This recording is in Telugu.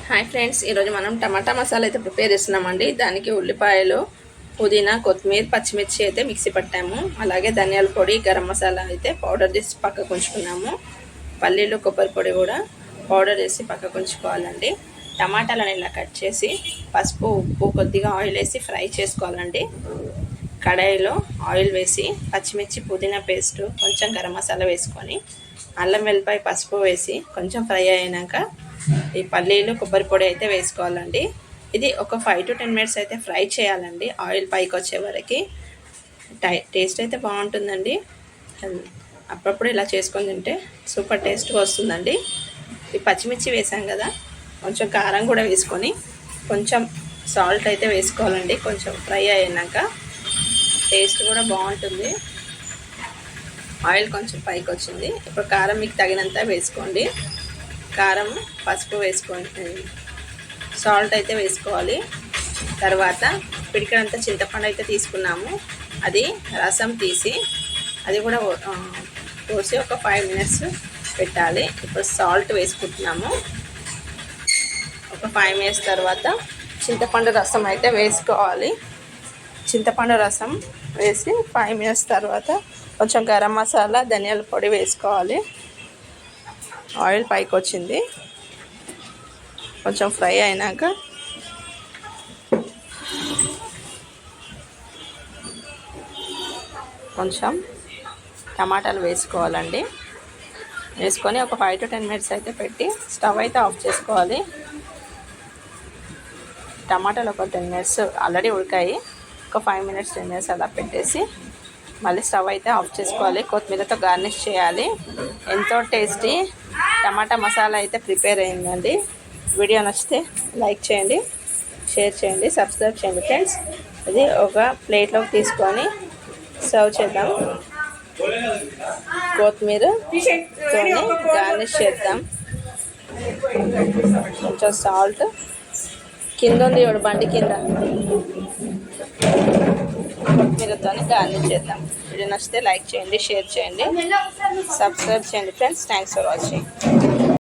హాయ్ ఫ్రెండ్స్, ఈరోజు మనం టమాటా మసాలా అయితే ప్రిపేర్ చేస్తున్నామండి. దానికి ఉల్లిపాయలు, పుదీనా, కొత్తిమీర, పచ్చిమిర్చి అయితే మిక్సీ పట్టాము. అలాగే ధనియాల పొడి, గరం మసాలా అయితే పౌడర్ చేసి పక్కకు ఉంచుకున్నాము. పల్లీలు, కొబ్బరి పొడి కూడా పౌడర్ చేసి పక్కకు ఉంచుకోవాలండి. టమాటాలను ఇలా కట్ చేసి పసుపు, ఉప్పు, కొద్దిగా ఆయిల్ వేసి ఫ్రై చేసుకోవాలండి. కడాయిలో ఆయిల్ వేసి పచ్చిమిర్చి, పుదీనా పేస్ట్, కొంచెం గరం మసాలా వేసుకొని అల్లం వెల్లిపాయ, పసుపు వేసి కొంచెం ఫ్రై అయినాక ఈ పల్లీలు, కొబ్బరి పొడి అయితే వేసుకోవాలండి. ఇది ఒక 5 to 10 minutes అయితే ఫ్రై చేయాలండి, ఆయిల్ పైకి వచ్చే వరకు. టేస్ట్ అయితే బాగుంటుందండి. అప్పుడప్పుడు ఇలా చేసుకొని తింటే సూపర్ టేస్ట్గా వస్తుందండి. ఈ పచ్చిమిర్చి వేసాం కదా, కొంచెం కారం కూడా వేసుకొని కొంచెం సాల్ట్ అయితే వేసుకోవాలండి. కొంచెం ఫ్రై అయినాక టేస్ట్ కూడా బాగుంటుంది. ఆయిల్ కొంచెం పైకి వచ్చింది. ఇప్పుడు కారం మీకు తగినంత వేసుకోండి. కారం, పసుపు వేసుకోండి, సాల్ట్ అయితే వేసుకోవాలి. తర్వాత పిడికడంతా చింతపండు అయితే తీసుకున్నాము. అది రసం తీసి అది కూడా పోసి ఒక 5 minutes పెట్టాలి. ఇప్పుడు సాల్ట్ వేసుకుంటున్నాము. ఒక 5 minutes తర్వాత చింతపండు రసం అయితే వేసుకోవాలి. చింతపండు రసం వేసి 5 minutes తర్వాత కొంచెం గరం మసాలా, ధనియాల పొడి వేసుకోవాలి. ఆయిల్ పైకి వచ్చింది. కొంచెం ఫ్రై అయినాక కొంచెం టమాటాలు వేసుకోవాలండి. వేసుకొని ఒక 5 to 10 minutes అయితే పెట్టి స్టవ్ అయితే ఆఫ్ చేసుకోవాలి. టమాటాలు ఒక 10 minutes ఆల్రెడీ ఉడికాయి. ఒక 5 minutes 10 minutes అలా పెట్టేసి మళ్ళీ స్టవ్ అయితే ఆఫ్ చేసుకోవాలి. కొత్తిమీరతో గార్నిష్ చేయాలి. ఎంతో టేస్టీ టమాటా మసాలా అయితే ప్రిపేర్ అయిందండి. వీడియో నచ్చితే లైక్ చేయండి, షేర్ చేయండి, సబ్స్క్రైబ్ చేయండి ఫ్రెండ్స్. ఇది ఒక ప్లేట్లోకి తీసుకొని సర్వ్ చేద్దాం. కొత్తిమీరతో గార్నిష్ చేద్దాం. కొంచెం సాల్ట్ కింద ఉంది, బండి కింద. కొత్తిమీరతో గార్నిష్ చేద్దాం. వీడియో నచ్చితే లైక్ చేయండి, షేర్ చేయండి, సబ్స్క్రైబ్ చేయండి ఫ్రెండ్స్. Thanks for watching.